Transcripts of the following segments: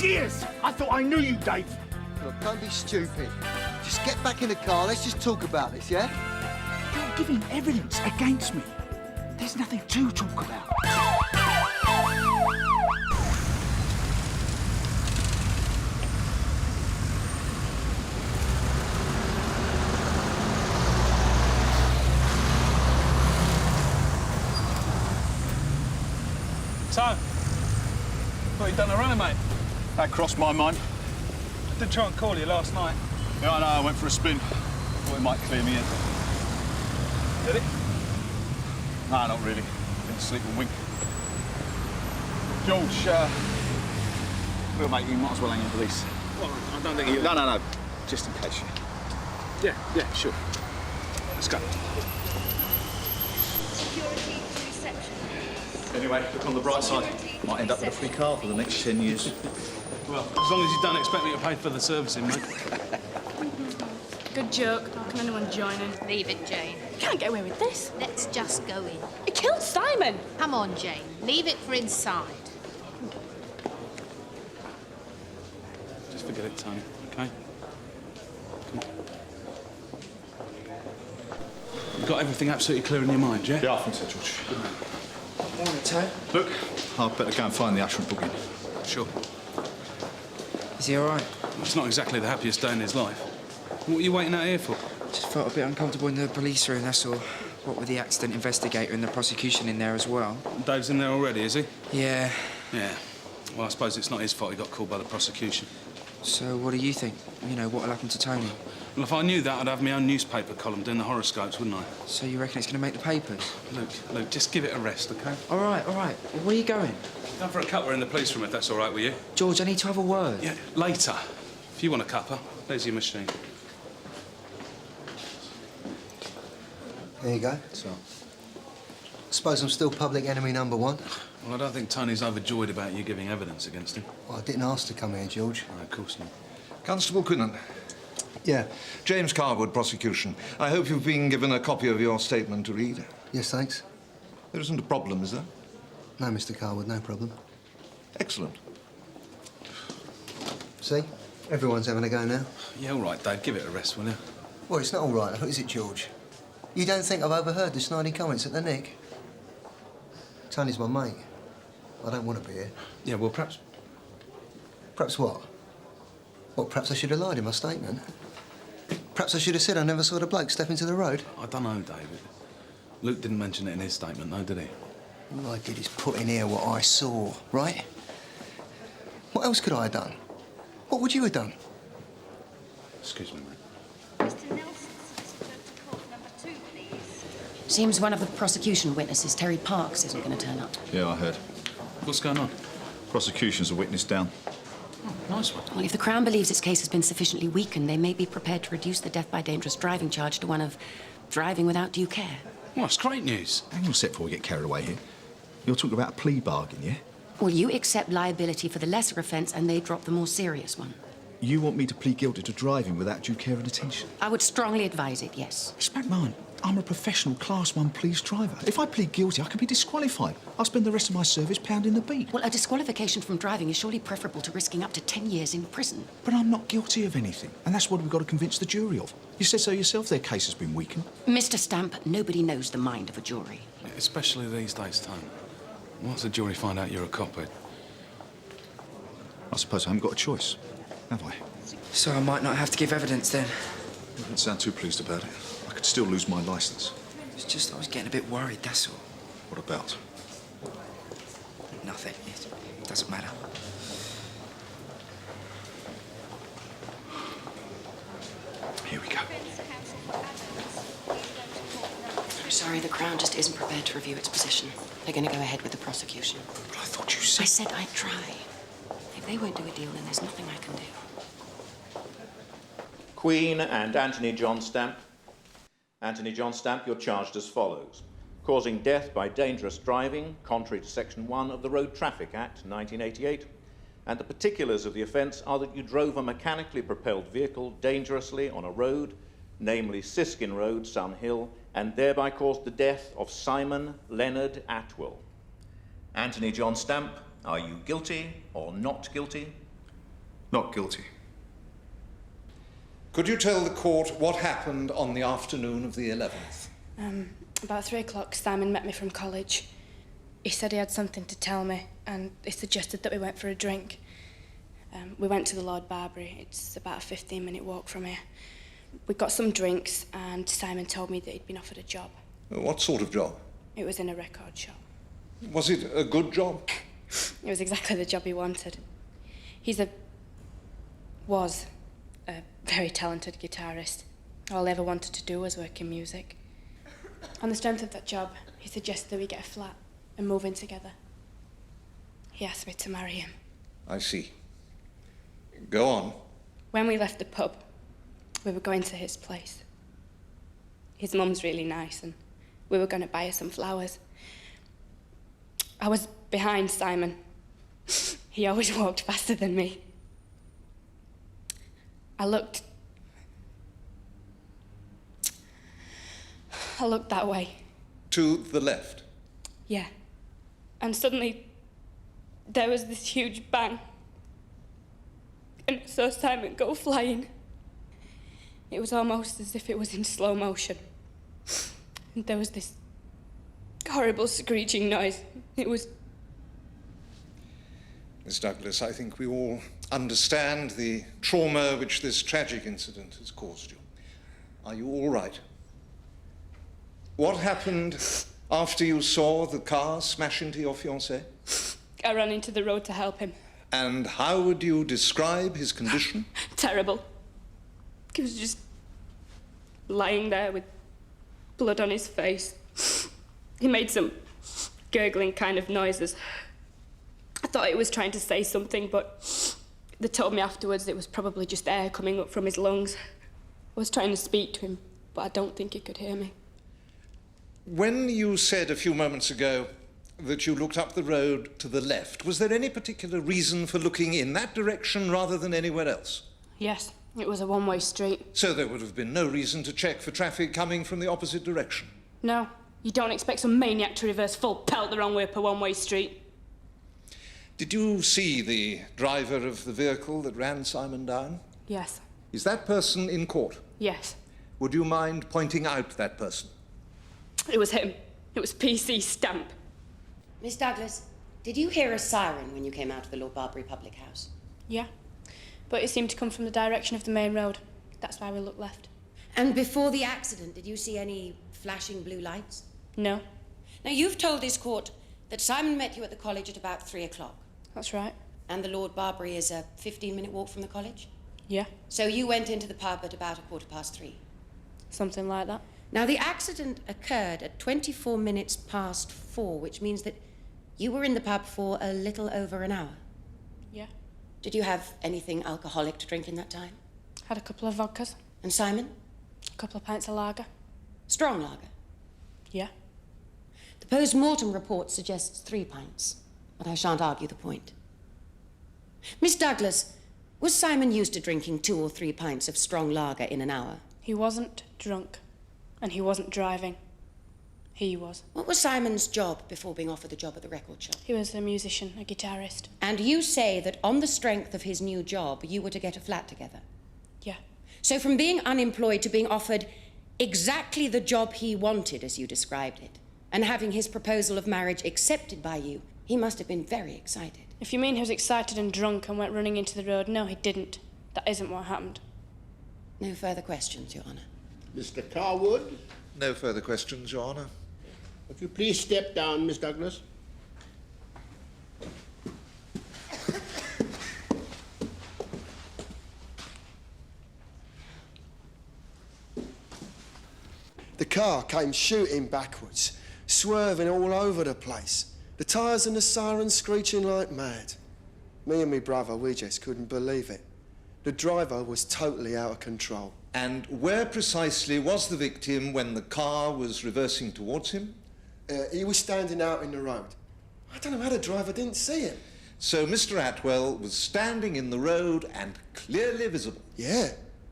years! I thought I knew you, Dave. Look, don't be stupid. Just get back in the car. Let's just talk about this, yeah? You're giving evidence against me. There's nothing to talk about. So, what you done a runner, mate? That crossed my mind. I did try and call you last night. Yeah, I know, I went for a spin. Thought it might clear me in. Did it? Nah, not really. Didn't sleep a wink. George, well, mate, you might as well hang in police. Well, I don't think you... No. Just in case. Yeah, sure. Let's go. Security to reception. Anyway, look on the bright side. Might end up with a free car for the next 10 years. Well, as long as you don't expect me to pay for the servicing, mate. Good joke. How can anyone join in? Leave it, Jane. You can't get away with this. Let's just go in. It killed Simon. Come on, Jane. Leave it for inside. Just forget it, Tony, OK? Come on. You've got everything absolutely clear in your mind, yeah? Yeah, I think so, George. Good man. Morning, Toe. Look, I'd better go and find the Ashton booking. Sure. Is he all right? Well, it's not exactly the happiest day in his life. What are you waiting out here for? Just felt a bit uncomfortable in the police room, that's all. What with the accident investigator and the prosecution in there as well. Dave's in there already, is he? Yeah. Yeah. Well, I suppose it's not his fault he got called by the prosecution. So what do you think? You know, what'll happen to Tony? Well, if I knew that, I'd have my own newspaper column doing the horoscopes, wouldn't I? So you reckon it's going to make the papers? Luke, just give it a rest, OK? All right. Well, where are you going? Go for a cuppa in the police room, if that's all right with you. George, I need to have a word. Yeah, later. If you want a cuppa, there's your machine. There you go. So? Suppose I'm still public enemy number one. Well, I don't think Tony's overjoyed about you giving evidence against him. Well, I didn't ask to come here, George. No, of course not. Constable Quinnan. Yeah. James Carver, prosecution. I hope you've been given a copy of your statement to read. Yes, thanks. There isn't a problem, is there? No, Mr. Carwood, no problem. Excellent. See? Everyone's having a go now. Yeah, all right, Dave, give it a rest, will you? Well, it's not all right, is it, George? You don't think I've overheard the snidey comments at the Nick? Tony's my mate. I don't want to be here. Yeah, well, perhaps... Perhaps what? Well, perhaps I should have lied in my statement. Perhaps I should have said I never saw the bloke step into the road. I don't know, David. Luke didn't mention it in his statement, though, did he? All I did is put in here what I saw, right? What else could I have done? What would you have done? Excuse me, mate. Mr. Nelson, solicitor to court number 2, please. Seems one of the prosecution witnesses, Terry Parks, isn't going to turn up. Yeah, I heard. What's going on? Prosecution's a witness down. Oh, nice one. Well, if the Crown believes its case has been sufficiently weakened, they may be prepared to reduce the death by dangerous driving charge to one of driving without due care. Well, that's great news. Hang on a sec before we get carried away here. You're talking about a plea bargain, yeah? Well, you accept liability for the lesser offence and they drop the more serious one. You want me to plead guilty to driving without due care and attention? I would strongly advise it, yes. Smack mine. I'm a professional Class 1 police driver. If I plead guilty, I could be disqualified. I'll spend the rest of my service pounding the beat. Well, a disqualification from driving is surely preferable to risking up to 10 years in prison. But I'm not guilty of anything, and that's what we've got to convince the jury of. You said so yourself, their case has been weakened. Mr. Stamp, nobody knows the mind of a jury. Especially these days, Tony. Once the jury find out you're a cophead. I suppose I haven't got a choice, have I? So I might not have to give evidence then. I don't sound too pleased about it. I could still lose my licence. It's just I was getting a bit worried, that's all. What about? Nothing. It doesn't matter. Here we go. I'm sorry, the Crown just isn't prepared to review its position. They're going to go ahead with the prosecution. But I thought you said... I said I'd try. If they won't do a deal, then there's nothing I can do. Queen and Anthony John Stamp. Anthony John Stamp, you're charged as follows. Causing death by dangerous driving, contrary to Section 1 of the Road Traffic Act, 1988. And the particulars of the offence are that you drove a mechanically propelled vehicle dangerously on a road, namely Siskin Road, Sun Hill, and thereby caused the death of Simon Leonard Atwell. Anthony John Stamp, are you guilty or not guilty? Not guilty. Could you tell the court what happened on the afternoon of the 11th? About 3 o'clock, Simon met me from college. He said he had something to tell me, and he suggested that we went for a drink. We went to the Lord Barbary. It's about a 15-minute walk from here. We got some drinks, and Simon told me that he'd been offered a job. What sort of job? It was in a record shop. Was it a good job? It was exactly the job he wanted. Was a very talented guitarist. All he ever wanted to do was work in music. On the strength of that job, he suggested that we get a flat and move in together. He asked me to marry him. I see. Go on. When we left the pub, we were going to his place. His mum's really nice, and we were going to buy her some flowers. I was behind Simon. He always walked faster than me. I looked that way. To the left? Yeah. And suddenly, there was this huge bang. And I saw Simon go flying. It was almost as if it was in slow motion. And there was this horrible screeching noise. It was... Miss Douglas, I think we all understand the trauma which this tragic incident has caused you. Are you all right? What happened after you saw the car smash into your fiancé? I ran into the road to help him. And how would you describe his condition? Terrible. He was just lying there with blood on his face. He made some gurgling kind of noises. I thought he was trying to say something, but they told me afterwards it was probably just air coming up from his lungs. I was trying to speak to him, but I don't think he could hear me. When you said a few moments ago that you looked up the road to the left, was there any particular reason for looking in that direction rather than anywhere else? Yes, it was a one-way street. So there would have been no reason to check for traffic coming from the opposite direction? No, you don't expect some maniac to reverse full pelt the wrong way up a one-way street. Did you see the driver of the vehicle that ran Simon down? Yes. Is that person in court? Yes. Would you mind pointing out that person? It was him. It was PC Stamp. Miss Douglas, did you hear a siren when you came out of the Lord Barbary public house? Yeah, but it seemed to come from the direction of the main road. That's why we looked left. And before the accident, did you see any flashing blue lights? No. Now, you've told this court that Simon met you at the college at about 3 o'clock. That's right. And the Lord Barbary is a 15-minute walk from the college? Yeah. So you went into the pub at about 3:15? Something like that. Now, the accident occurred at 24 minutes past 4, which means that you were in the pub for a little over an hour. Yeah. Did you have anything alcoholic to drink in that time? Had a couple of vodkas. And Simon? A couple of pints of lager. Strong lager? Yeah. The post-mortem report suggests 3 pints, but I shan't argue the point. Miss Douglas, was Simon used to drinking 2 or 3 pints of strong lager in an hour? He wasn't drunk, and he wasn't driving. He was. What was Simon's job before being offered the job at the record shop? He was a musician, a guitarist. And you say that on the strength of his new job, you were to get a flat together? Yeah. So from being unemployed to being offered exactly the job he wanted, as you described it, and having his proposal of marriage accepted by you, he must have been very excited. If you mean he was excited and drunk and went running into the road, no, he didn't. That isn't what happened. No further questions, Your Honour. Mr. Carwood? No further questions, Your Honour. Would you please step down, Miss Douglas? The car came shooting backwards, swerving all over the place. The tyres and the sirens screeching like mad. Me and my brother, we just couldn't believe it. The driver was totally out of control. And where precisely was the victim when the car was reversing towards him? He was standing out in the road. I don't know how the driver didn't see him. So Mr. Atwell was standing in the road and clearly visible? Yeah.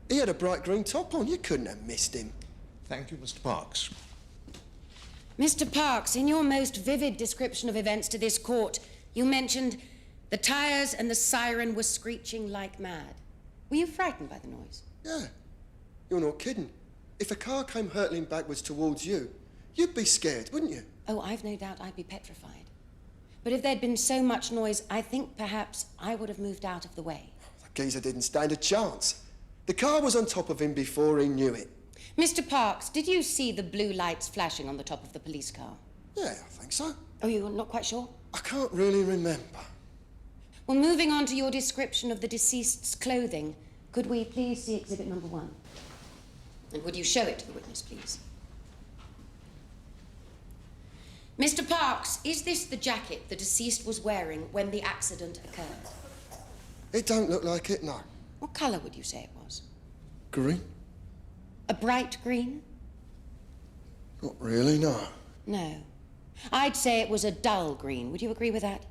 He had a bright green top on. You couldn't have missed him. Thank you, Mr. Parks. Mr. Parks, in your most vivid description of events to this court, you mentioned The tyres and the siren were screeching like mad. Were you frightened by the noise? Yeah. You're not kidding. If a car came hurtling backwards towards you, you'd be scared, wouldn't you? Oh, I've no doubt I'd be petrified. But if there'd been so much noise, I think perhaps I would have moved out of the way. The geezer didn't stand a chance. The car was on top of him before he knew it. Mr. Parks, did you see the blue lights flashing on the top of the police car? Yeah, I think so. Oh, you're not quite sure? I can't really remember. Well, moving on to your description of the deceased's clothing, could we please see exhibit number 1? And would you show it to the witness, please? Mr. Parks, is this the jacket the deceased was wearing when the accident occurred? It don't look like it, no. What colour would you say it was? Green? A bright green? Not really, no. No. I'd say it was a dull green. Would you agree with that?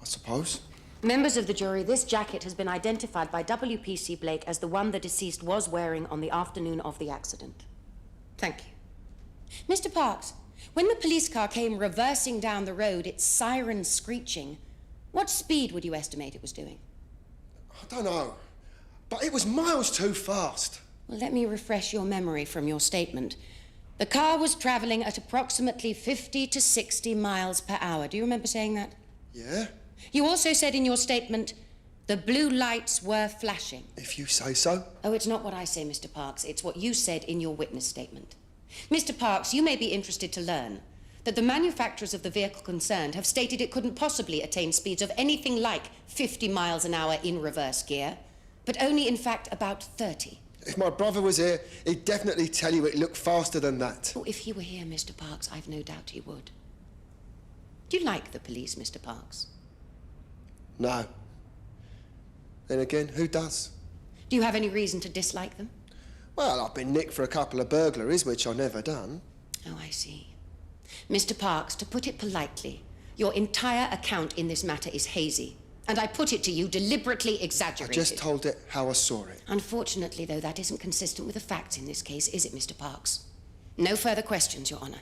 I suppose. Members of the jury, this jacket has been identified by WPC Blake as the one the deceased was wearing on the afternoon of the accident. Thank you. Mr. Parks, when the police car came reversing down the road, its siren screeching, what speed would you estimate it was doing? I don't know. But it was miles too fast. Well, let me refresh your memory from your statement. The car was travelling at approximately 50 to 60 miles per hour. Do you remember saying that? Yeah. You also said in your statement, the blue lights were flashing. If you say so. Oh, it's not what I say, Mr. Parks. It's what you said in your witness statement. Mr. Parks, you may be interested to learn that the manufacturers of the vehicle concerned have stated it couldn't possibly attain speeds of anything like 50 miles an hour in reverse gear, but only, in fact, about 30. If my brother was here, he'd definitely tell you it looked faster than that. Oh, if he were here, Mr. Parks, I've no doubt he would. Do you like the police, Mr. Parks? No. Then again, who does? Do you have any reason to dislike them? Well, I've been nicked for a couple of burglaries, which I've never done. Oh, I see. Mr. Parks, to put it politely, your entire account in this matter is hazy. And I put it to you, deliberately exaggerated. I just told it how I saw it. Unfortunately, though, that isn't consistent with the facts in this case, is it, Mr. Parks? No further questions, Your Honour.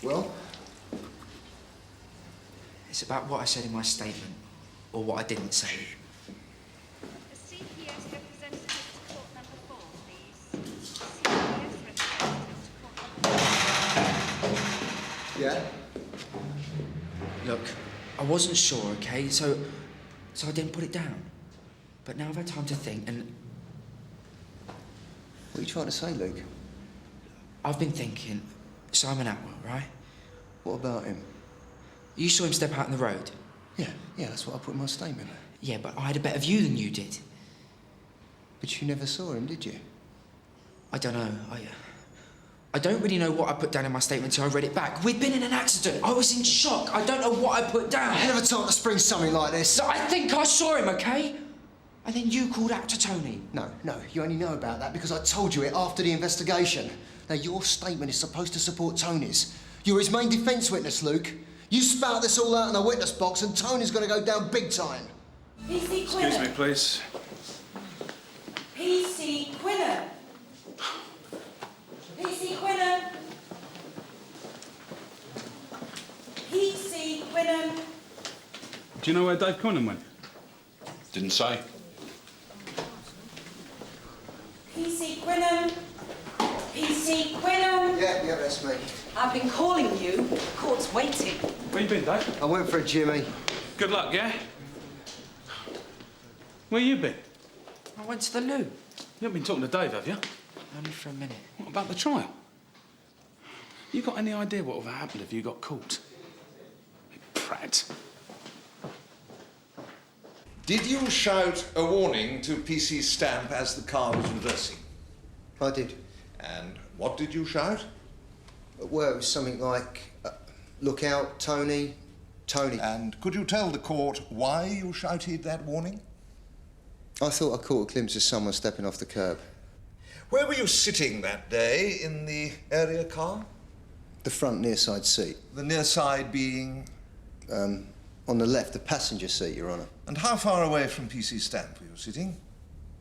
Well? It's about what I said in my statement, or what I didn't say. The CPS representative to court number 4, please. CPS representative to court number 4. Yeah? Look, I wasn't sure, okay? So I didn't put it down. But now I've had time to think, and What are you trying to say, Luke? I've been thinking, Simon Atwell, right? What about him? You saw him step out in the road. Yeah, that's what I put in my statement. Yeah, but I had a better view than you did. But you never saw him, did you? I don't know. I don't really know what I put down in my statement until I read it back. We'd been in an accident. I was in shock. I don't know what I put down. Hell of a time to spring something like this. So I think I saw him, okay? And then you called out to Tony. No, you only know about that because I told you it after the investigation. Now, your statement is supposed to support Tony's. You're his main defence witness, Luke. You spout this all out in a witness box and Tony's going to go down big time. PC Excuse me, please. PC Quinnan. PC Quinnan. PC Quinnan. Do you know where Dave Quinnan went? Didn't say. PC Quinnan. PC Quinnan. Yeah, that's me. I've been calling you. Court's waiting. Where you been, Dave? I went for a Jimmy. Good luck, yeah? Where you been? I went to the loo. You haven't been talking to Dave, have you? Only for a minute. What about the trial? You got any idea what would have happened if you got caught? You prat. Did you shout a warning to PC Stamp as the car was reversing? I did. And what did you shout? Well, it was something like, look out, Tony, Tony. And could you tell the court why you shouted that warning? I thought I caught a glimpse of someone stepping off the curb. Where were you sitting that day in the area car? The front near side seat. The near side being? On the left, the passenger seat, Your Honour. And how far away from PC Stamp were you sitting?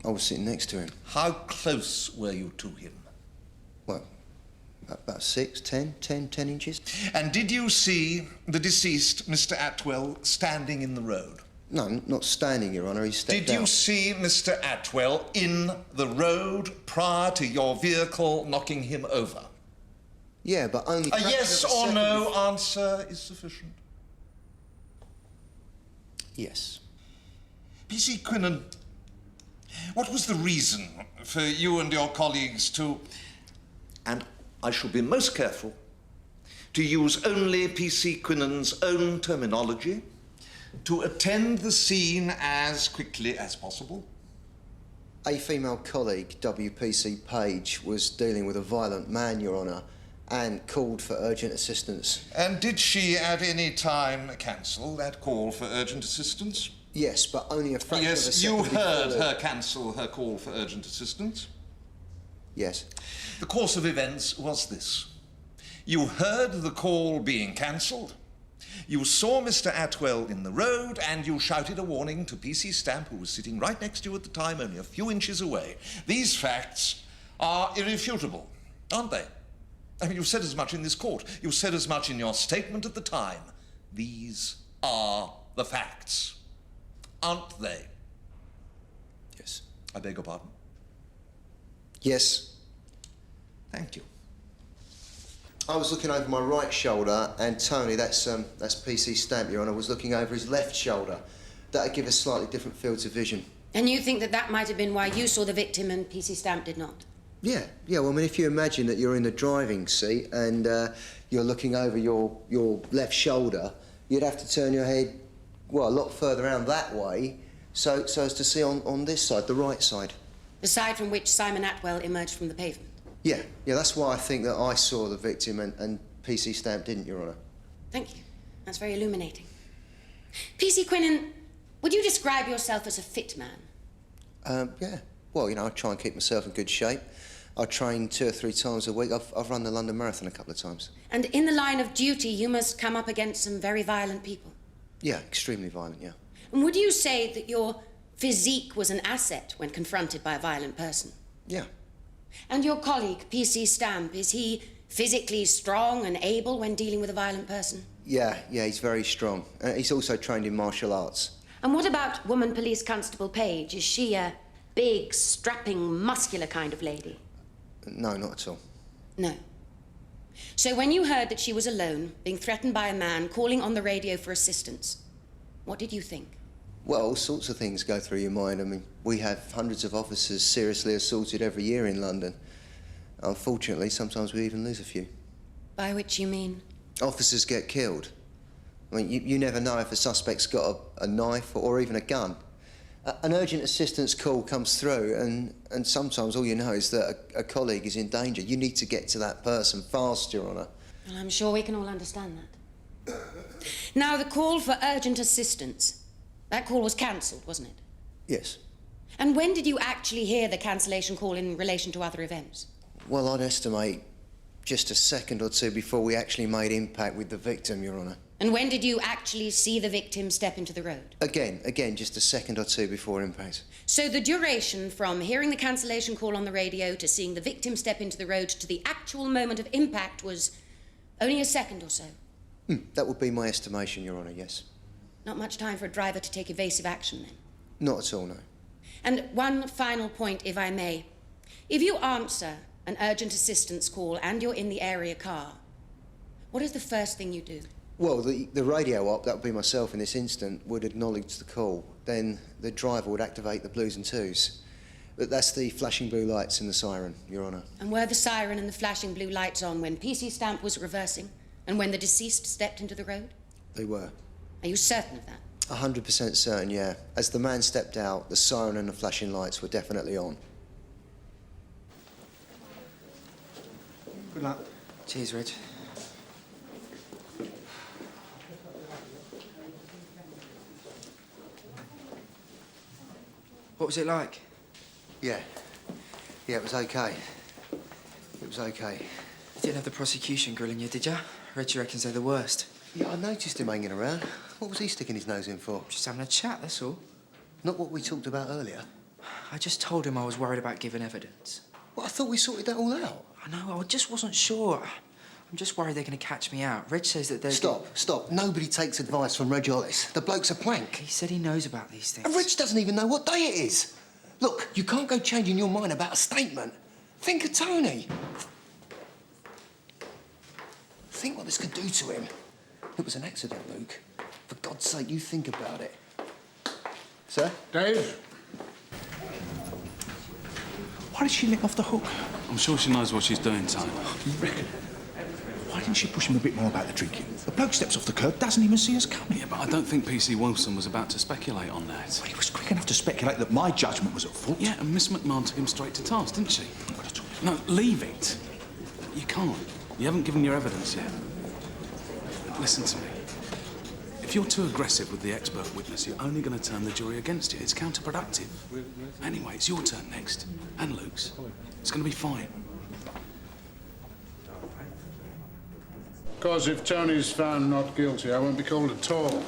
I was sitting next to him. How close were you to him? Well, About 6, 10 inches. And did you see the deceased, Mr. Atwell, standing in the road? No, not standing, Your Honour. He stepped out. Did you see Mr. Atwell in the road prior to your vehicle knocking him over? Yeah, but only... A yes or no answer is sufficient. Yes. P.C. Quinnan, what was the reason for you and your colleagues to... And I shall be most careful to use only P.C. Quinnan's own terminology, to attend the scene as quickly as possible? A female colleague, W.P.C. Page, was dealing with a violent man, Your Honour, and called for urgent assistance. And did she at any time cancel that call for urgent assistance? Yes, but only a fraction of a Yes, second you heard before... her cancel her call for urgent assistance? Yes. The course of events was this. You heard the call being cancelled, you saw Mr. Atwell in the road, and you shouted a warning to P.C. Stamp, who was sitting right next to you at the time, only a few inches away. These facts are irrefutable, aren't they? I mean, you've said as much in this court. You said as much in your statement at the time. These are the facts, aren't they? Yes. I beg your pardon? Yes. Thank you. I was looking over my right shoulder, and Tony, that's P.C. Stamp, Your Honour, was looking over his left shoulder. That'd give us slightly different fields of vision. And you think that that might have been why you saw the victim and PC Stamp did not? Yeah. Well, I mean, if you imagine that you're in the driving seat and you're looking over your left shoulder, you'd have to turn your head, well, a lot further around that way, so as to see on this side, the right side. The side from which Simon Atwell emerged from the pavement? Yeah, that's why I think that I saw the victim and P.C. Stamp didn't, Your Honour. Thank you. That's very illuminating. P.C. Quinnan, would you describe yourself as a fit man? Yeah. Well, I try and keep myself in good shape. I train 2 or 3 times a week. I've run the London Marathon a couple of times. And in the line of duty, you must come up against some very violent people. Yeah, extremely violent, yeah. And would you say that your physique was an asset when confronted by a violent person? Yeah. And your colleague, P.C. Stamp, is he physically strong and able when dealing with a violent person? Yeah, he's very strong. He's also trained in martial arts. And what about Woman Police Constable Page? Is she a big, strapping, muscular kind of lady? No, not at all. No. So when you heard that she was alone, being threatened by a man, calling on the radio for assistance, what did you think? Well, all sorts of things go through your mind. I mean, we have hundreds of officers seriously assaulted every year in London. Unfortunately, sometimes we even lose a few. By which you mean? Officers get killed. I mean, you never know if a suspect's got a knife or even a gun. An urgent assistance call comes through, and sometimes all you know is that a colleague is in danger. You need to get to that person fast, Your Honour. Well, I'm sure we can all understand that. Now, the call for urgent assistance, that call was cancelled, wasn't it? Yes. And when did you actually hear the cancellation call in relation to other events? Well, I'd estimate just a second or two before we actually made impact with the victim, Your Honour. And when did you actually see the victim step into the road? Again, just a second or two before impact. So the duration from hearing the cancellation call on the radio to seeing the victim step into the road to the actual moment of impact was only a second or so? That would be my estimation, Your Honour, yes. Not much time for a driver to take evasive action, then? Not at all, no. And one final point, if I may. If you answer an urgent assistance call and you're in the area car, what is the first thing you do? Well, the radio op, that would be myself in this instant, would acknowledge the call. Then the driver would activate the blues and twos. But that's the flashing blue lights and the siren, Your Honour. And were the siren and the flashing blue lights on when PC Stamp was reversing and when the deceased stepped into the road? They were. Are you certain of that? 100% certain, yeah. As the man stepped out, the siren and the flashing lights were definitely on. Good luck. Cheers, Reg. What was it like? Yeah, it was okay. It was okay. You didn't have the prosecution grilling you, did you? Reggie reckons they're the worst. Yeah, I noticed him hanging around. What was he sticking his nose in for? Just having a chat, that's all. Not what we talked about earlier. I just told him I was worried about giving evidence. Well, I thought we sorted that all out. I know, I just wasn't sure. I'm just worried they're going to catch me out. Reg says that they're... Stop. Nobody takes advice from Reg Hollis. The bloke's a plank. He said he knows about these things. And Reg doesn't even know what day it is. Look, you can't go changing your mind about a statement. Think of Tony. Think what this could do to him. It was an accident, Luke. For God's sake, you think about it. Sir? Dave? Why did she let off the hook? I'm sure she knows what she's doing, Tony. You reckon? Why didn't she push him a bit more about the drinking? The bloke steps off the curb, doesn't even see us coming. Yeah, but I don't think PC Wilson was about to speculate on that. Well, he was quick enough to speculate that my judgment was at fault. Yeah, and Miss McMahon took him straight to task, didn't she? No, leave it. You can't. You haven't given your evidence yet. Listen to me. If you're too aggressive with the expert witness, you're only going to turn the jury against you. It's counterproductive. Anyway, it's your turn next. And Luke's. It's going to be fine. Because if Tony's found not guilty, I won't be called at all.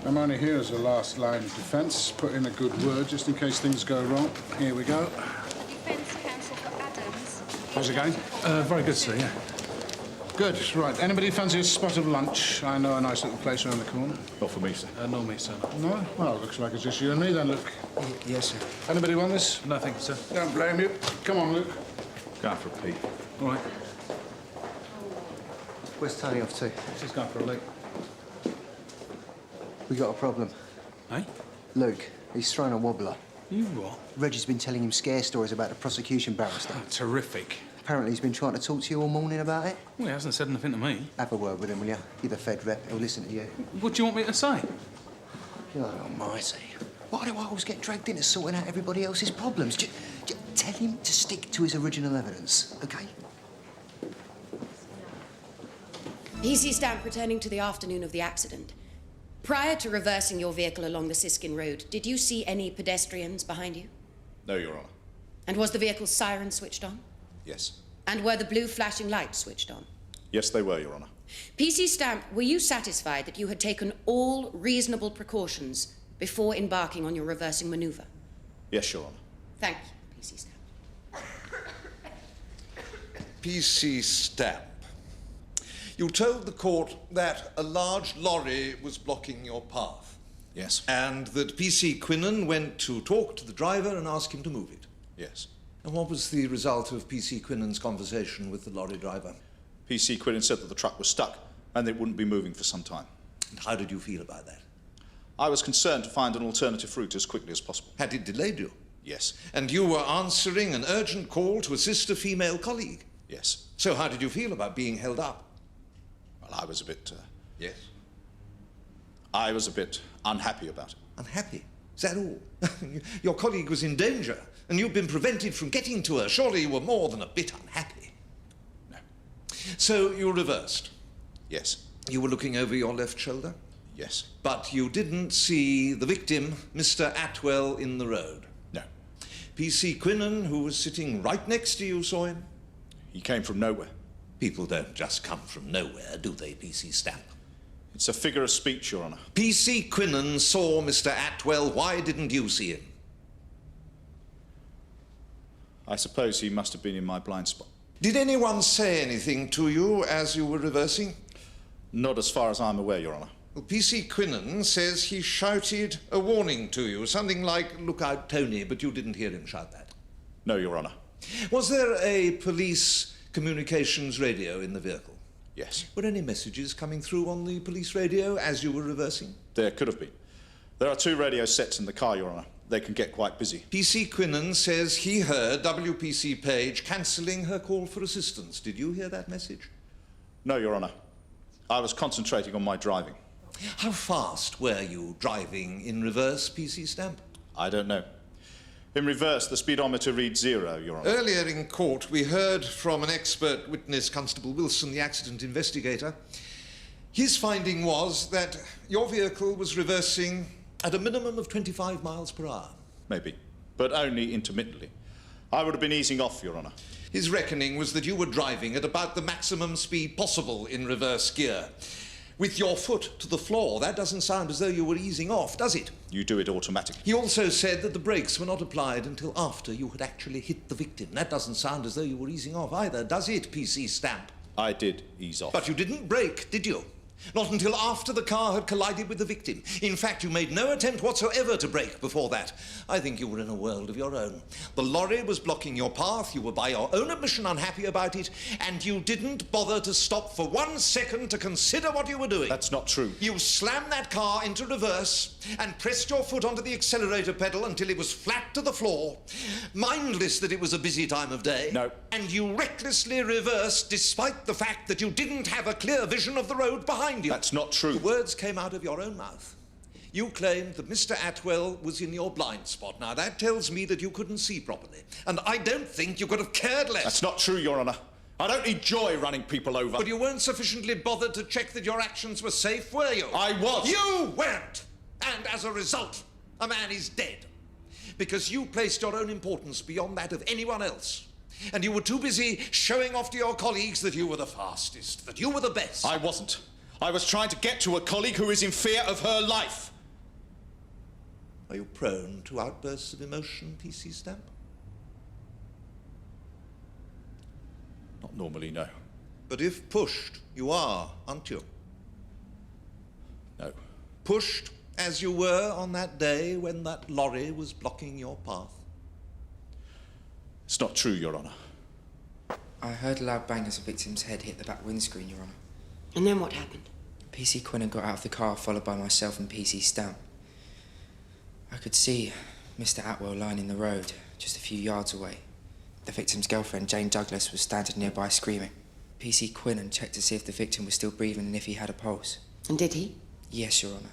I'm only here as a last line of defence. Put in a good word just in case things go wrong. Here we go. Defence counsel for Adams. How's it going? Very good, sir, yeah. Good, right. Anybody fancy a spot of lunch? I know a nice little place around the corner. Not for me, sir. No, me, sir. No? Well, looks like it's just you and me then, Luke. Yes, sir. Anybody want this? No, thank you, sir. Don't blame you. Come on, Luke. Going for a pee. All right. Where's Tony off to? She's going for a leak. We got a problem. Hey? Luke, he's thrown a wobbler. You what? Reggie's been telling him scare stories about the prosecution barrister. Oh, terrific. Apparently he's been trying to talk to you all morning about it. Well, he hasn't said anything to me. Have a word with him, will you? You're the Fed rep. He'll listen to you. What do you want me to say? God almighty. Why do I always get dragged into sorting out everybody else's problems? Tell him to stick to his original evidence, OK? PC stamp returning to the afternoon of the accident. Prior to reversing your vehicle along the Siskin Road, did you see any pedestrians behind you? No, Your Honour. And was the vehicle's siren switched on? Yes. And were the blue flashing lights switched on? Yes, they were, Your Honour. PC stamp, were you satisfied that you had taken all reasonable precautions before embarking on your reversing manoeuvre? Yes, Your Honour. Thank you, PC stamp. PC Stamp. You told the court that a large lorry was blocking your path. Yes. And that PC Quinnan went to talk to the driver and ask him to move it. Yes. And what was the result of PC Quinnan's conversation with the lorry driver? PC Quinnan said that the truck was stuck and that it wouldn't be moving for some time. And how did you feel about that? I was concerned to find an alternative route as quickly as possible. Had it delayed you? Yes. And you were answering an urgent call to assist a female colleague? Yes. So how did you feel about being held up? Well, I was a bit... Yes? I was a bit unhappy about it. Unhappy? Is that all? Your colleague was in danger, and you've been prevented from getting to her. Surely you were more than a bit unhappy. No. So you reversed? Yes. You were looking over your left shoulder? Yes. But you didn't see the victim, Mr. Atwell, in the road? No. PC Quinnan, who was sitting right next to you, saw him? He came from nowhere. People don't just come from nowhere, do they, PC Stamp? It's a figure of speech, Your Honour. PC Quinnan saw Mr. Atwell. Why didn't you see him? I suppose he must have been in my blind spot. Did anyone say anything to you as you were reversing? Not as far as I'm aware, Your Honour. Well, PC Quinnan says he shouted a warning to you, something like, "Look out, Tony," but you didn't hear him shout that. No, Your Honour. Was there a police communications radio in the vehicle? Yes. Were any messages coming through on the police radio as you were reversing? There could have been. There are 2 radio sets in the car, Your Honour. They can get quite busy. PC Quinnan says he heard WPC Page cancelling her call for assistance. Did you hear that message? No, Your Honour. I was concentrating on my driving. How fast were you driving in reverse, PC Stamp? I don't know. In reverse, the speedometer reads 0, Your Honour. Earlier in court, we heard from an expert witness, Constable Wilson, the accident investigator. His finding was that your vehicle was reversing at a minimum of 25 miles per hour. Maybe, but only intermittently. I would have been easing off, Your Honour. His reckoning was that you were driving at about the maximum speed possible in reverse gear. with your foot to the floor. That doesn't sound as though you were easing off, does it? You do it automatically. He also said that the brakes were not applied until after you had actually hit the victim. That doesn't sound as though you were easing off either, does it, PC Stamp? I did ease off. But you didn't brake, did you? Not until after the car had collided with the victim. In fact, you made no attempt whatsoever to brake before that. I think you were in a world of your own. The lorry was blocking your path, you were by your own admission unhappy about it, and you didn't bother to stop for 1 second to consider what you were doing. That's not true. You slammed that car into reverse and pressed your foot onto the accelerator pedal until it was flat to the floor, mindless that it was a busy time of day. No. And you recklessly reversed despite the fact that you didn't have a clear vision of the road behind you. That's not true. The words came out of your own mouth. You claimed that Mr. Atwell was in your blind spot. Now, that tells me that you couldn't see properly. And I don't think you could have cared less. That's not true, Your Honour. I don't enjoy running people over. But you weren't sufficiently bothered to check that your actions were safe, were you? I was. You weren't! And as a result, a man is dead. Because you placed your own importance beyond that of anyone else. And you were too busy showing off to your colleagues that you were the fastest, that you were the best. I wasn't. I was trying to get to a colleague who is in fear of her life. Are you prone to outbursts of emotion, PC Stamp? Not normally, no. But if pushed, you are, aren't you? No. Pushed as you were on that day when that lorry was blocking your path? It's not true, Your Honour. I heard a loud bang as the victim's head hit the back windscreen, Your Honour. And then what happened? PC Quinnan got out of the car, followed by myself and PC Stamp. I could see Mr. Atwell lying in the road, just a few yards away. The victim's girlfriend, Jane Douglas, was standing nearby screaming. PC Quinnan checked to see if the victim was still breathing and if he had a pulse. And did he? Yes, Your Honour.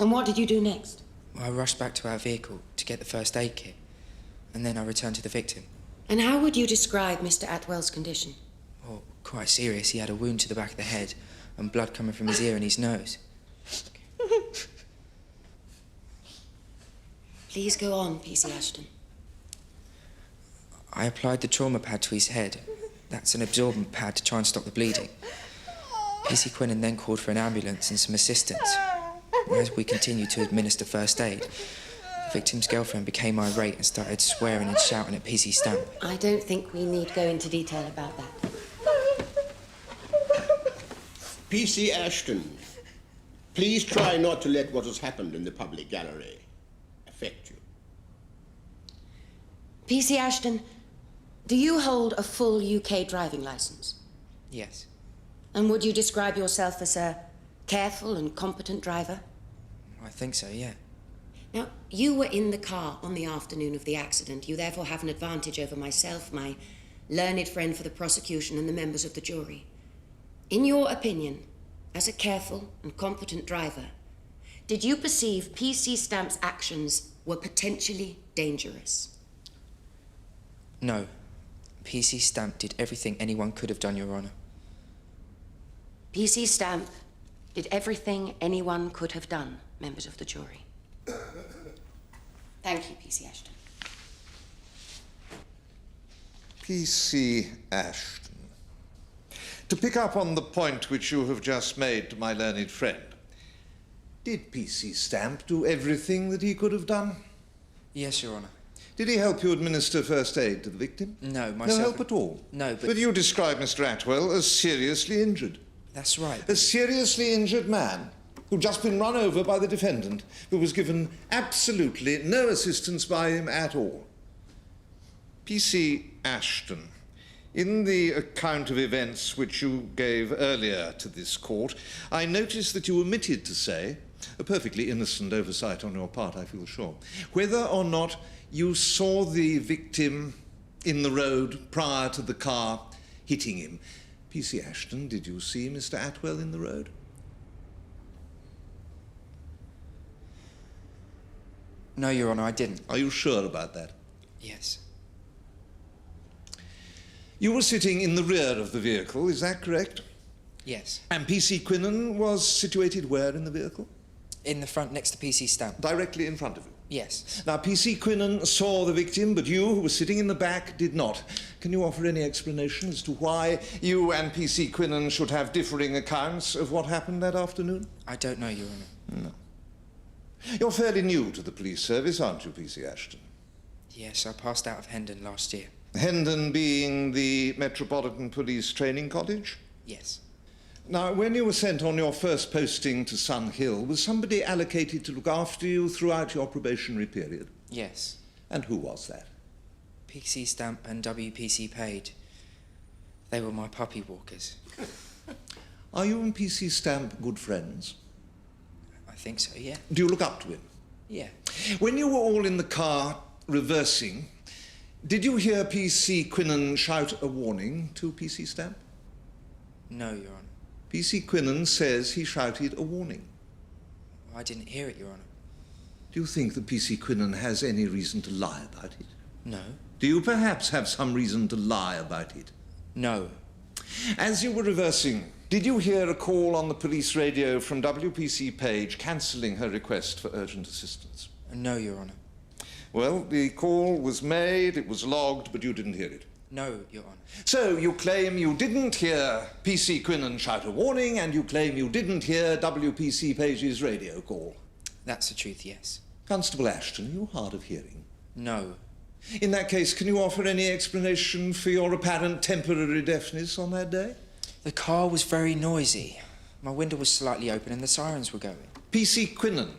And what did you do next? I rushed back to our vehicle to get the first aid kit, and then I returned to the victim. And how would you describe Mr. Atwell's condition? Well, quite serious. He had a wound to the back of the head and blood coming from his ear and his nose. Please go on, PC Ashton. I applied the trauma pad to his head. That's an absorbent pad to try and stop the bleeding. PC Quinnan then called for an ambulance and some assistance. As we continued to administer first aid, the victim's girlfriend became irate and started swearing and shouting at PC Stamp. I don't think we need go into detail about that. PC Ashton, please try not to let what has happened in the public gallery affect you. PC Ashton, do you hold a full UK driving licence? Yes. And would you describe yourself as a careful and competent driver? I think so, yeah. Now, you were in the car on the afternoon of the accident. You therefore have an advantage over myself, my learned friend for the prosecution, and the members of the jury. In your opinion, as a careful and competent driver, did you perceive PC Stamp's actions were potentially dangerous? No. PC Stamp did everything anyone could have done, Your Honour. PC Stamp did everything anyone could have done, members of the jury. Thank you, PC Ashton. PC Ashton. To pick up on the point which you have just made to my learned friend, did PC Stamp do everything that he could have done? Yes, Your Honour. Did he help you administer first aid to the victim? No, myself... No help at all? No, but... But you describe Mr. Atwell as seriously injured. That's right. A seriously injured man who'd just been run over by the defendant, who was given absolutely no assistance by him at all. PC Ashton, in the account of events which you gave earlier to this court, I noticed that you omitted to say, a perfectly innocent oversight on your part, I feel sure, whether or not you saw the victim in the road prior to the car hitting him. PC Ashton, did you see Mr. Atwell in the road? No, Your Honour, I didn't. Are you sure about that? Yes. You were sitting in the rear of the vehicle, is that correct? Yes. And PC Quinnan was situated where in the vehicle? In the front, next to PC Stamp. Directly in front of you? Yes. Now, PC Quinnan saw the victim, but you, who were sitting in the back, did not. Can you offer any explanation as to why you and PC Quinnan should have differing accounts of what happened that afternoon? I don't know, Your Honour. No. You're fairly new to the police service, aren't you, PC Ashton? Yes, I passed out of Hendon last year. Hendon being the Metropolitan Police Training College? Yes. Now, when you were sent on your first posting to Sun Hill, was somebody allocated to look after you throughout your probationary period? Yes. And who was that? PC Stamp and WPC Paid. They were my puppy walkers. Are you and PC Stamp good friends? I think so, yeah. Do you look up to him? Yeah. When you were all in the car reversing, did you hear PC Quinnan shout a warning to PC Stamp? No, Your Honour. PC Quinnan says he shouted a warning. I didn't hear it, Your Honour. Do you think that PC Quinnan has any reason to lie about it? No. Do you perhaps have some reason to lie about it? No. As you were reversing, did you hear a call on the police radio from WPC Page cancelling her request for urgent assistance? No, Your Honour. Well, the call was made, it was logged, but you didn't hear it. No, Your Honour. So you claim you didn't hear PC Quinnan shout a warning, and you claim you didn't hear WPC Page's radio call. That's the truth, yes. Constable Ashton, are you hard of hearing? No. In that case, can you offer any explanation for your apparent temporary deafness on that day? The car was very noisy. My window was slightly open and the sirens were going. PC Quinnan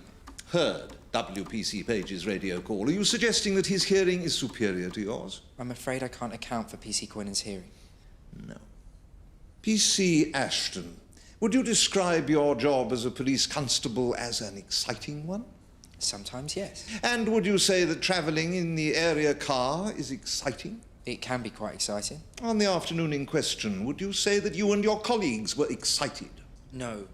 heard WPC Page's radio call. Are you suggesting that his hearing is superior to yours? I'm afraid I can't account for PC Quinnan's hearing. No. PC Ashton, would you describe your job as a police constable as an exciting one? Sometimes, yes. And would you say that travelling in the area car is exciting? It can be quite exciting. On the afternoon in question, would you say that you and your colleagues were excited? No.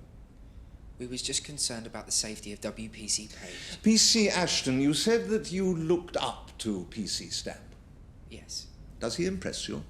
We was just concerned about the safety of WPC Page. PC Ashton, you said that you looked up to PC Stamp. Yes. Does he impress you?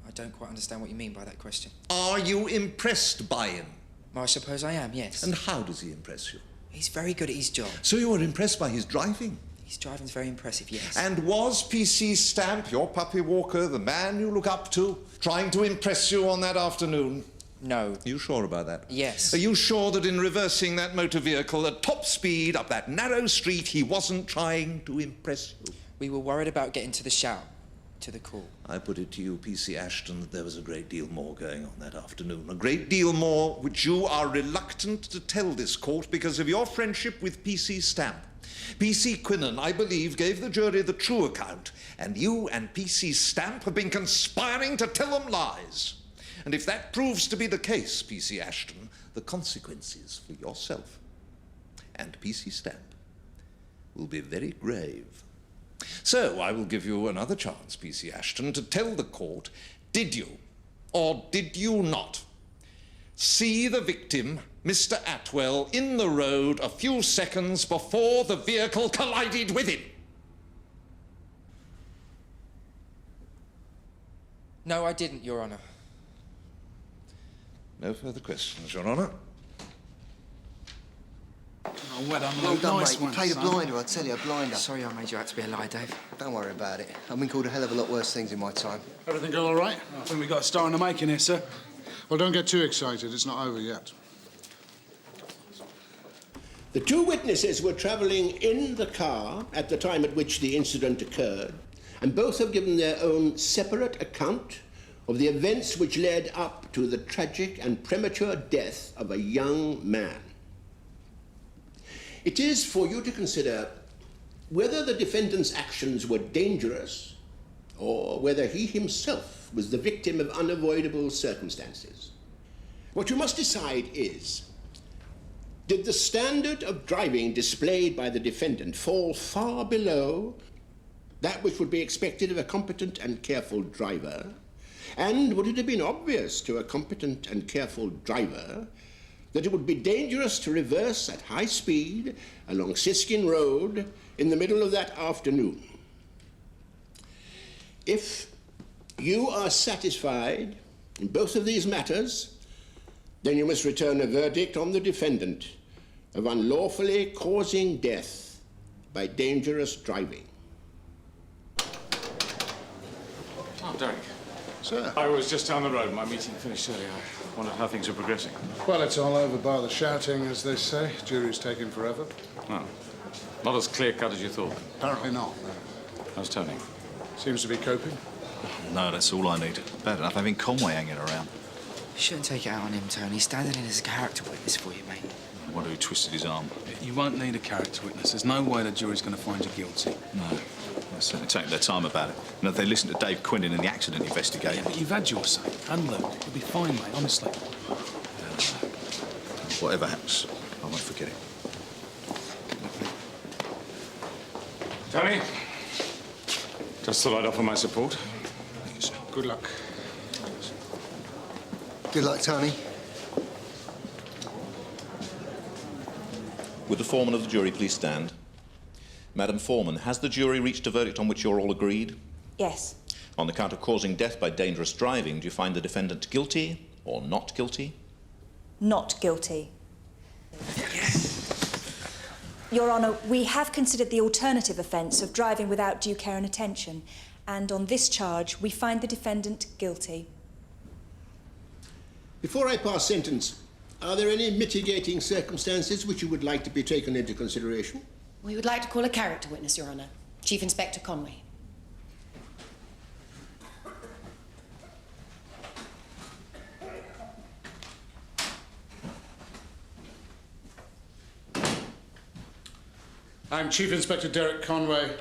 I don't quite understand what you mean by that question. Are you impressed by him? Well, I suppose I am, yes. And how does he impress you? He's very good at his job. So you were impressed by his driving? His driving's very impressive, yes. And was PC Stamp, your puppy walker, the man you look up to, trying to impress you on that afternoon? No. Are you sure about that? Yes. Are you sure that in reversing that motor vehicle at top speed up that narrow street, he wasn't trying to impress you? We were worried about getting to the shout, to the call. I put it to you, PC Ashton, that there was a great deal more going on that afternoon. A great deal more which you are reluctant to tell this court because of your friendship with PC Stamp. PC Quinnan, I believe, gave the jury the true account, and you and PC Stamp have been conspiring to tell them lies. And if that proves to be the case, PC Ashton, the consequences for yourself and PC Stamp will be very grave. So I will give you another chance, PC Ashton, to tell the court, did you or did you not see the victim, Mr. Atwell, in the road a few seconds before the vehicle collided with him? No, I didn't, Your Honour. No further questions, Your Honour. Oh, well done, Well Luke. done, Nice mate. You one, played a son. blinder, I tell you, a blinder. Sorry I made you out to be a lie, Dave. Don't worry about it. I've been called a hell of a lot worse things in my time. Everything go all right? I think we've got a star in the making here, sir. Well, don't get too excited. It's not over yet. The two witnesses were travelling in the car at the time at which the incident occurred, and both have given their own separate account of the events which led up to the tragic and premature death of a young man. It is for you to consider whether the defendant's actions were dangerous or whether he himself was the victim of unavoidable circumstances. What you must decide is, did the standard of driving displayed by the defendant fall far below that which would be expected of a competent and careful driver? And would it have been obvious to a competent and careful driver that it would be dangerous to reverse at high speed along Siskin Road in the middle of that afternoon? If you are satisfied in both of these matters, then you must return a verdict on the defendant of unlawfully causing death by dangerous driving. Oh, Derek. Sir? I was just down the road. My meeting finished early. I wondered how things were progressing. Well, it's all over by the shouting, as they say. Jury's taking forever. Oh. Not as clear-cut as you thought. Apparently not. How's Tony? Seems to be coping. No, that's all I need. Bad enough having Conway hanging around. You shouldn't take it out on him, Tony. He's standing in as a character witness for you, mate. I wonder who twisted his arm. You won't need a character witness. There's no way the jury's going to find you guilty. No. They're certainly taking their time about it. And if they listen to Dave Quinnan in the accident investigator... Yeah, but you've had your say. And Luke. You'll be fine, mate, honestly. Whatever happens, I won't forget it. Tony? Just thought I'd offer my support. Thank you, sir. Good luck. Good luck, Tony. Would the foreman of the jury please stand? Madam Foreman, has the jury reached a verdict on which you're all agreed? Yes. On the count of causing death by dangerous driving, do you find the defendant guilty or not guilty? Not guilty. Your Honour, we have considered the alternative offence of driving without due care and attention, and on this charge, we find the defendant guilty. Before I pass sentence, are there any mitigating circumstances which you would like to be taken into consideration? We would like to call a character witness, Your Honour. Chief Inspector Conway. I'm Chief Inspector Derek Conway,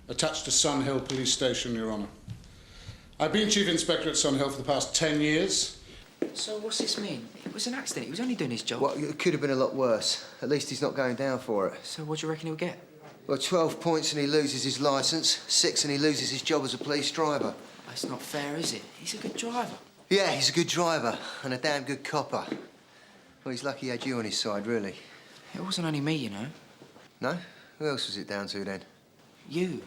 attached to Sun Hill Police Station, Your Honour. I've been Chief Inspector at Sun Hill for the past 10 years. So what's this mean? It was an accident. He was only doing his job. Well, it could have been a lot worse. At least he's not going down for it. So what do you reckon he'll get? Well, 12 points and he loses his licence, 6 and he loses his job as a police driver. That's not fair, is it? He's a good driver. Yeah, he's a good driver and a damn good copper. Well, he's lucky he had you on his side, really. It wasn't only me, you know. No? Who else was it down to, then? You.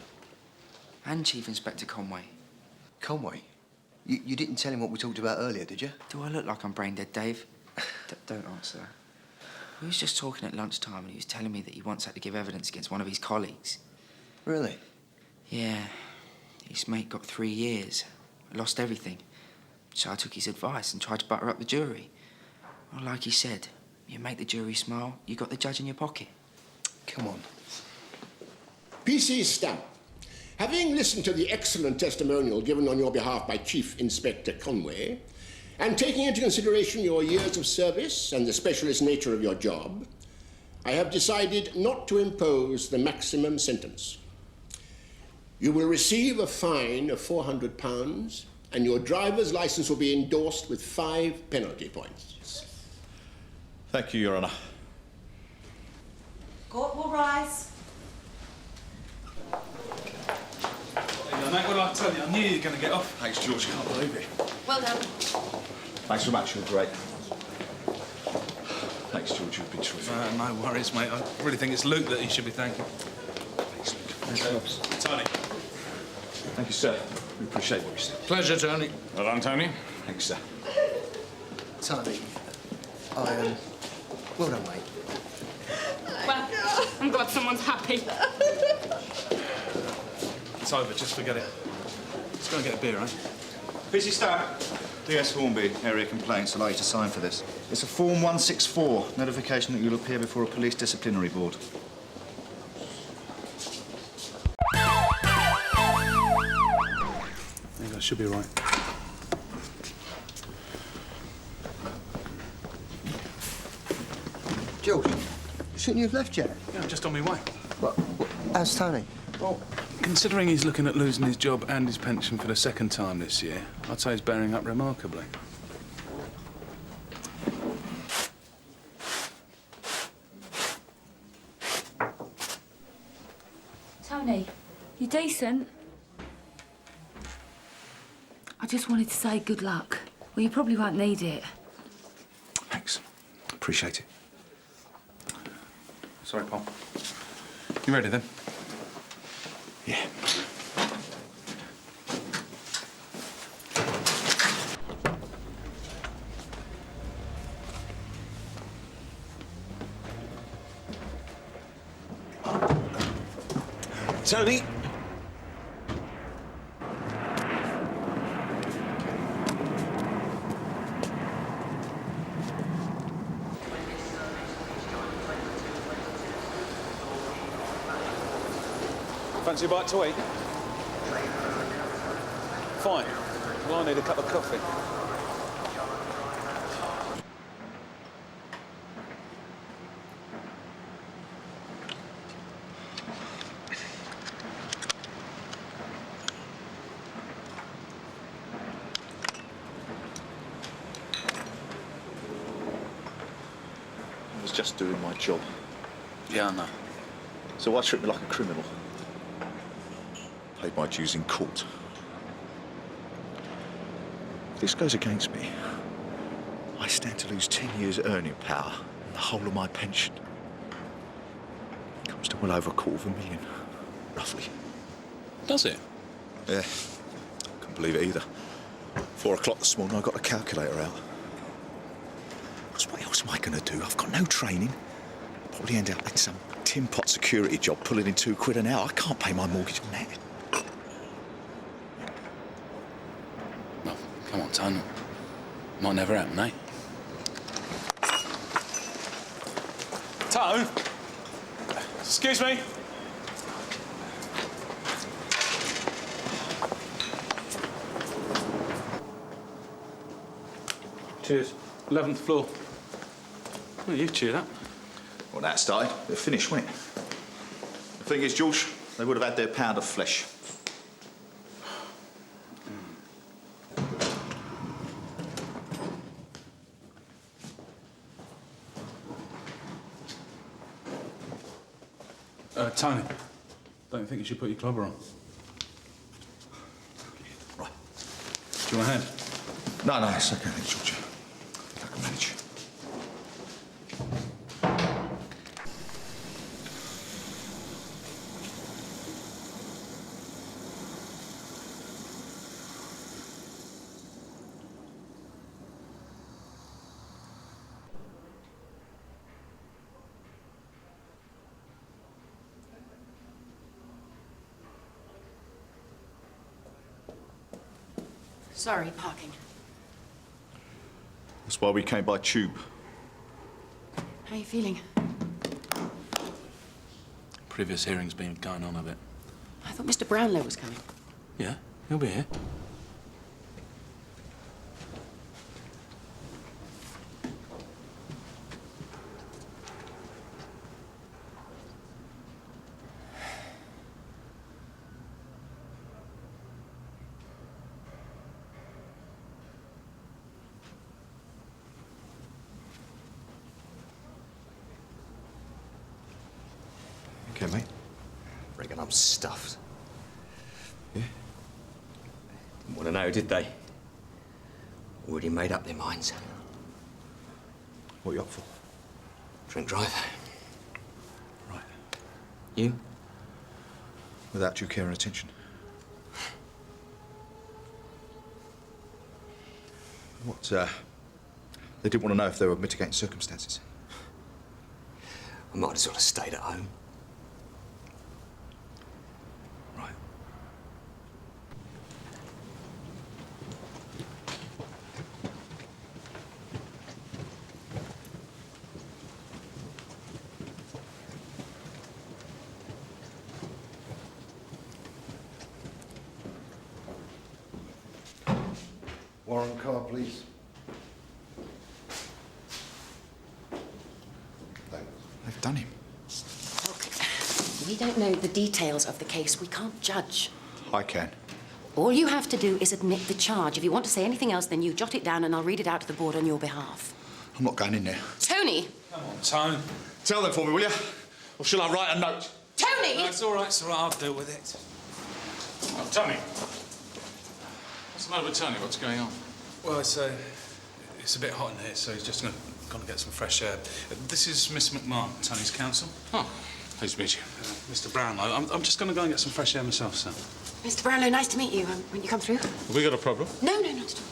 And Chief Inspector Conway. Conway? You didn't tell him what we talked about earlier, did you? Do I look like I'm brain dead, Dave? Don't answer. We was just talking at lunchtime and he was telling me that he once had to give evidence against one of his colleagues. Really? Yeah. His mate got 3 years. Lost everything. So I took his advice and tried to butter up the jury. Well, like he said, you make the jury smile, you got the judge in your pocket. Come on. PC Stamp. Having listened to the excellent testimonial given on your behalf by Chief Inspector Conway, and taking into consideration your years of service and the specialist nature of your job, I have decided not to impose the maximum sentence. You will receive a fine of £400 and your driver's licence will be endorsed with 5 penalty points. Thank you, Your Honour. Court will rise. Mate, what did I tell you? I knew you were going to get off. Thanks, George. Can't believe it. Well done. Thanks so much. You're great. Thanks, George. You've been terrific. No worries, mate. I really think it's Luke that you should be thanking. Thanks, Luke. Thanks, Tony. Thank you, sir. We appreciate what you said. Pleasure, Tony. Well done, Tony. Thanks, sir. Tony, well done, mate. Well, I'm glad someone's happy. It's over. Just forget it. Let's go and get a beer, eh? Busy start. DS Hornby, area complaints. I'd like you to sign for this. It's a Form 164, notification that you'll appear before a police disciplinary board. There you go. Should be right. George, shouldn't you have left yet? Yeah, I'm just on my way. What? How's Tony? Well, considering he's looking at losing his job and his pension for the 2nd time this year, I'd say he's bearing up remarkably. Tony, you decent? I just wanted to say good luck. Well, you probably won't need it. Thanks. Appreciate it. Sorry, Paul. You ready, then? Yeah. Tony? Fancy a bite to eat? Fine. Well, I need a cup of coffee. I was just doing my job. Yeah, I know. So why treat me like a criminal? Paid my dues in court. If this goes against me, I stand to lose 10 years earning power and the whole of my pension. It comes to well over $250,000, roughly. Does it? Yeah. Couldn't believe it either. 4 o'clock this morning, I got the calculator out. Because what else am I going to do? I've got no training. Probably end up in some tin pot security job pulling in £2 an hour. I can't pay my mortgage on that. Well, come on, Tony. Might never happen, eh? Tone? Excuse me? Cheers. 11th floor. Well, you cheered up. Well, that started. They're finished, wasn't it? The thing is, George, they would have had their pound of flesh. Tony, don't you think you should put your clubber on? Right. Do you want a hand? No, it's okay, George. I can manage. Sorry, parking. That's why we came by tube. How are you feeling? Previous hearing's been going on a bit. I thought Mr. Brownlow was coming. Yeah, he'll be here. Okay, mate. Reckon I'm stuffed. Yeah? Didn't want to know, did they? Already made up their minds. What are you up for? Drink drive. Right. You? Without due care and attention. What, they didn't want to know if there were mitigating circumstances. I might as well have stayed at home. Right. Warrant card, please. They've done him. Look, we don't know the details of the case. We can't judge. I can. All you have to do is admit the charge. If you want to say anything else, then you jot it down and I'll read it out to the board on your behalf. I'm not going in there. Tony! Come on, Tone. Tell them for me, will you? Or shall I write a note? Tony! No, it's all right, I'll deal with it. Oh, Tony. What's the matter with Tony? What's going on? Well, it's a bit hot in here, so he's just gonna get some fresh air. This is Miss McMahon, Tony's counsel. Oh, pleased to meet you. Mr. Brownlow, I'm just gonna go and get some fresh air myself, sir. Mr. Brownlow, nice to meet you. When you come through? Have we got a problem? No, not at all.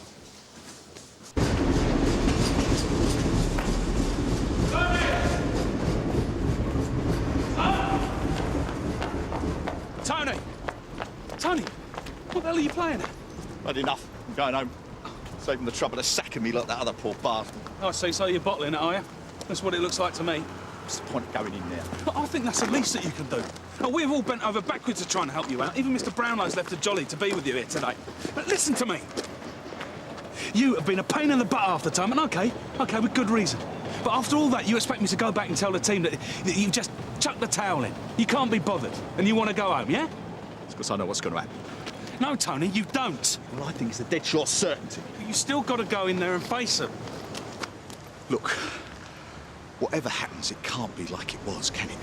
Had enough. I'm going home. Save him the trouble of sacking me like that other poor bastard. I see, so you're bottling it, are you? That's what it looks like to me. What's the point of going in there? But I think that's the least that you can do. Now, we've all bent over backwards to try and help you out. Even Mr. Brownlow's left a jolly to be with you here today. But listen to me. You have been a pain in the butt half the time, and OK, with good reason. But after all that, you expect me to go back and tell the team that you've just chucked the towel in. You can't be bothered, and you want to go home, yeah? It's because I know what's going to happen. No, Tony, you don't. Well, I think it's a dead sure certainty. But you still got to go in there and face them. Look, whatever happens, it can't be like it was, can it?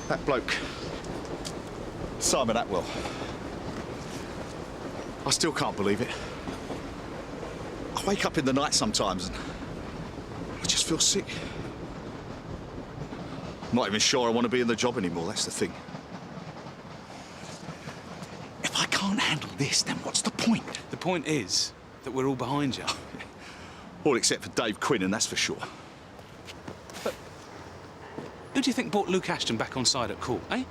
That bloke, Simon Atwell. I still can't believe it. I wake up in the night sometimes and I just feel sick. I'm not even sure I want to be in the job anymore, that's the thing. If I can't handle this, then what's the point? The point is that we're all behind you. All except for Dave Quinnan, that's for sure. But who do you think brought Luke Ashton back on side at court, eh?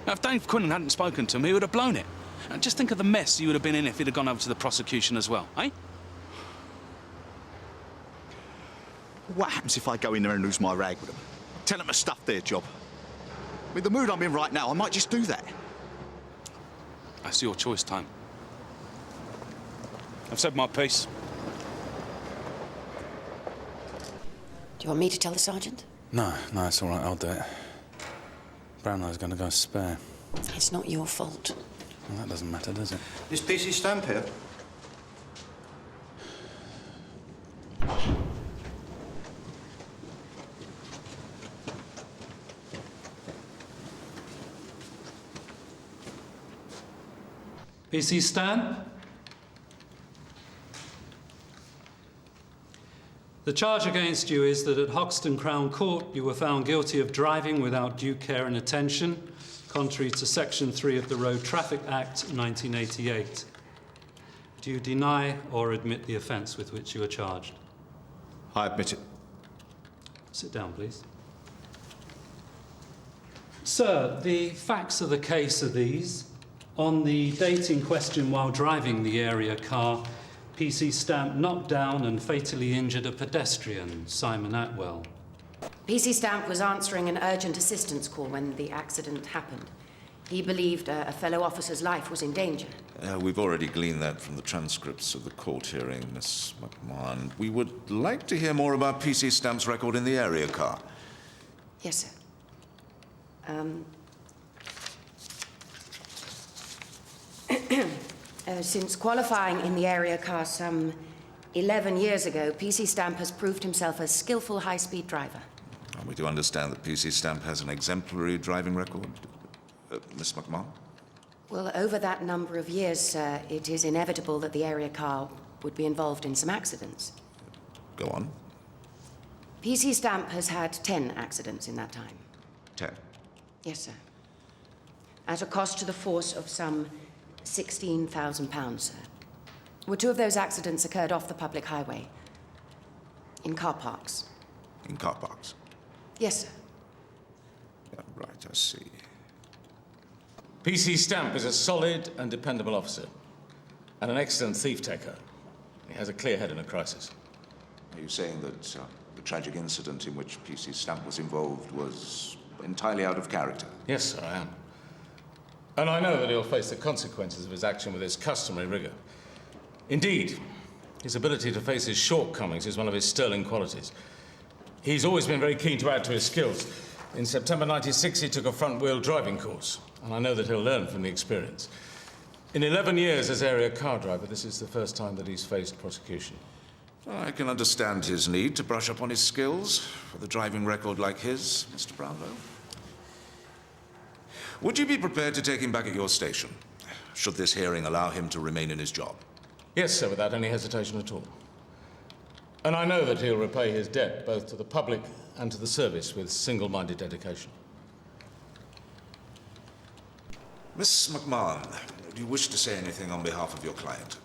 Now, if Dave Quinnan hadn't spoken to him, he would have blown it. And just think of the mess you would have been in if he'd have gone over to the prosecution as well, eh? What happens if I go in there and lose my rag with them? Tell them to stuff their job. With the mood I'm in right now, I might just do that. That's your choice, Tom. I've said my piece. Do you want me to tell the sergeant? No, it's all right, I'll do it. Brownlow's going to go spare. It's not your fault. Well, that doesn't matter, does it? Is PC Stamp here? PC Stamp? The charge against you is that at Hoxton Crown Court you were found guilty of driving without due care and attention, contrary to Section 3 of the Road Traffic Act 1988. Do you deny or admit the offence with which you are charged? I admit it. Sit down, please. Sir, the facts of the case are these. On the date in question while driving the area car, PC Stamp knocked down and fatally injured a pedestrian, Simon Atwell. PC Stamp was answering an urgent assistance call when the accident happened. He believed a fellow officer's life was in danger. We've already gleaned that from the transcripts of the court hearing, Miss McMahon. We would like to hear more about PC Stamp's record in the area car. Yes, sir. Since qualifying in the area car some 11 years ago, PC Stamp has proved himself a skillful high-speed driver. We do understand that PC Stamp has an exemplary driving record. Miss McMahon? Well, over that number of years, sir, it is inevitable that the area car would be involved in some accidents. Go on. PC Stamp has had 10 accidents in that time. 10? Yes, sir. At a cost to the force of some £16,000, sir. Well, 2 of those accidents occurred off the public highway. In car parks. In car parks? Yes, sir. Yeah, right, I see. PC Stamp is a solid and dependable officer, and an excellent thief-taker. He has a clear head in a crisis. Are you saying that the tragic incident in which PC Stamp was involved was entirely out of character? Yes, sir, I am. And I know that he'll face the consequences of his action with his customary rigour. Indeed, his ability to face his shortcomings is one of his sterling qualities. He's always been very keen to add to his skills. In September '96, he took a front-wheel driving course, and I know that he'll learn from the experience. In 11 years as area car driver, this is the first time that he's faced prosecution. I can understand his need to brush up on his skills with a driving record like his, Mr. Brownlow. Would you be prepared to take him back at your station, should this hearing allow him to remain in his job? Yes, sir, without any hesitation at all. And I know that he'll repay his debt both to the public and to the service with single-minded dedication. Miss McMahon, do you wish to say anything on behalf of your client?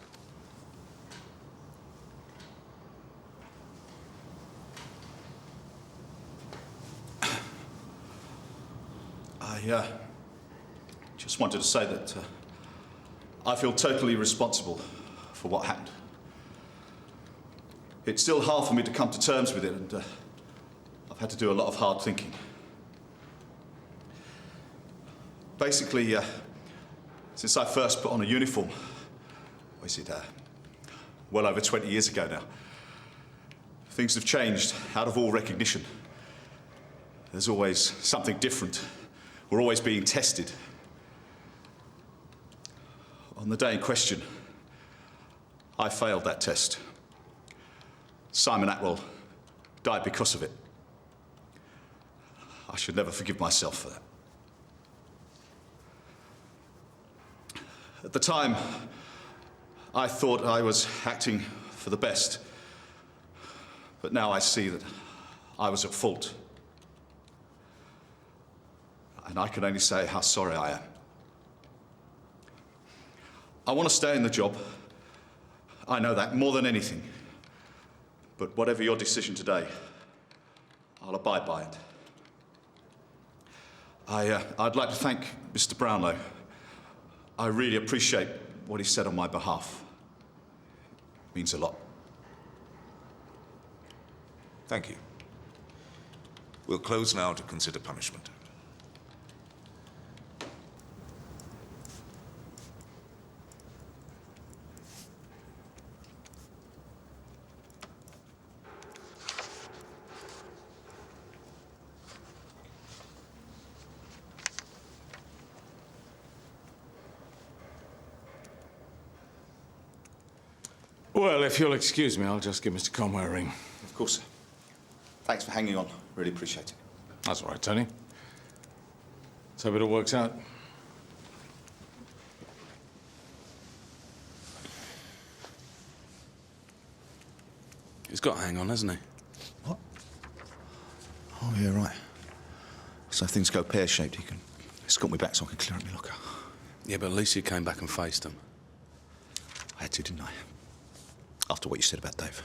Just wanted to say that I feel totally responsible for what happened. It's still hard for me to come to terms with it, and I've had to do a lot of hard thinking. Basically, since I first put on a uniform, well over 20 years ago now, things have changed out of all recognition. There's always something different. We're always being tested. On the day in question, I failed that test. Simon Atwell died because of it. I should never forgive myself for that. At the time, I thought I was acting for the best, but now I see that I was at fault. And I can only say how sorry I am. I want to stay in the job. I know that more than anything. But whatever your decision today, I'll abide by it. I'd like to thank Mr. Brownlow. I really appreciate what he said on my behalf. It means a lot. Thank you. We'll close now to consider punishment. Well, if you'll excuse me, I'll just give Mr. Conway a ring. Of course, sir. Thanks for hanging on. Really appreciate it. That's all right, Tony. Let's hope it all works out. He's got to hang on, hasn't he? What? Oh, yeah, right. So if things go pear-shaped, he can escort me back so I can clear up my locker. Yeah, but at least you came back and faced him. I had to, didn't I? After what you said about Dave.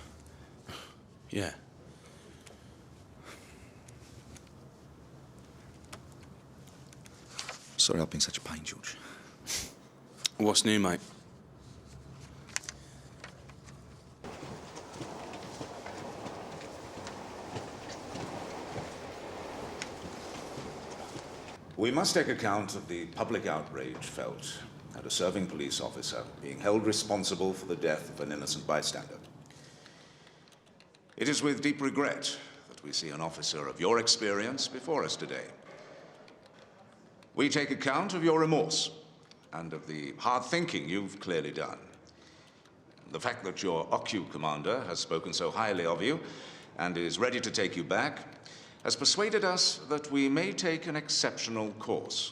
Yeah. Sorry I've been such a pain, George. What's new, mate? We must take account of the public outrage felt at a serving police officer being held responsible for the death of an innocent bystander. It is with deep regret that we see an officer of your experience before us today. We take account of your remorse and of the hard thinking you've clearly done. The fact that your OCU commander has spoken so highly of you and is ready to take you back has persuaded us that we may take an exceptional course.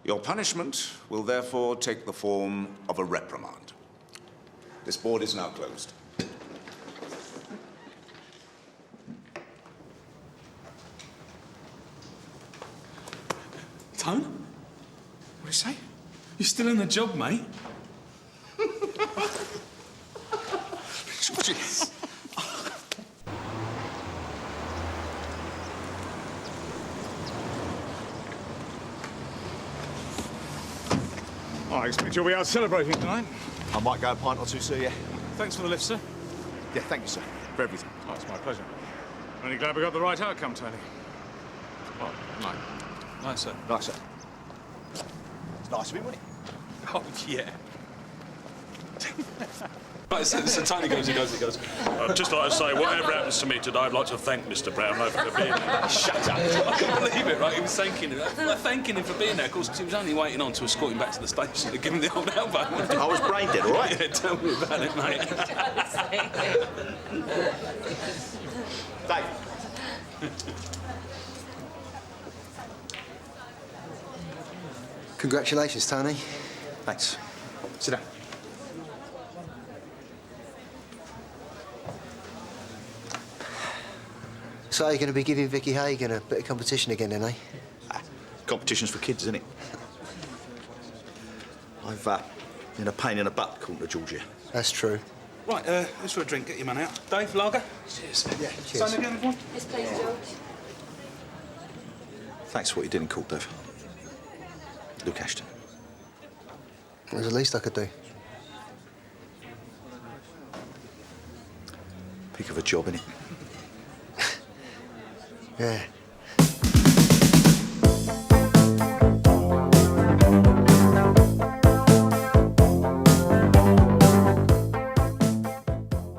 Your punishment will therefore take the form of a reprimand. This board is now closed. Tone? What do you say? You're still in the job, mate. Georgie. I expect you'll be out celebrating tonight. I might go a pint or two, sir, yeah. Thanks for the lift, sir. Yeah, thank you, sir, for everything. Oh, it's my pleasure. Only glad we got the right outcome, Tony. Well, night. Nice, sir. Nice, sir. It's nice of him, wasn't it? Oh, yeah. Right, so Tony goes. I'd just like to say, whatever happens to me today, I'd like to thank Mr. Brownlow for being there. Shut up. I couldn't believe it, right? He was thanking him for being there. Of course, 'cause he was only waiting on to escort him back to the station to give him the old elbow. I was brain dead, all right? Yeah, tell me about it, mate. Dave. Congratulations, Tony. Thanks. Sit down. So you're going to be giving Vicky Hagen a bit of competition again, then, eh? Competition's for kids, isn't it? I've been a pain in the butt, according to Georgia. That's true. Right, let's for a drink. Get your man out. Dave, lager? Cheers. Yeah, cheers. Sign again, everyone? Yes, please, George. Thanks for what you did in court, Dave. Look, Ashton. It was the least I could do. Pick of a job, innit? Yeah.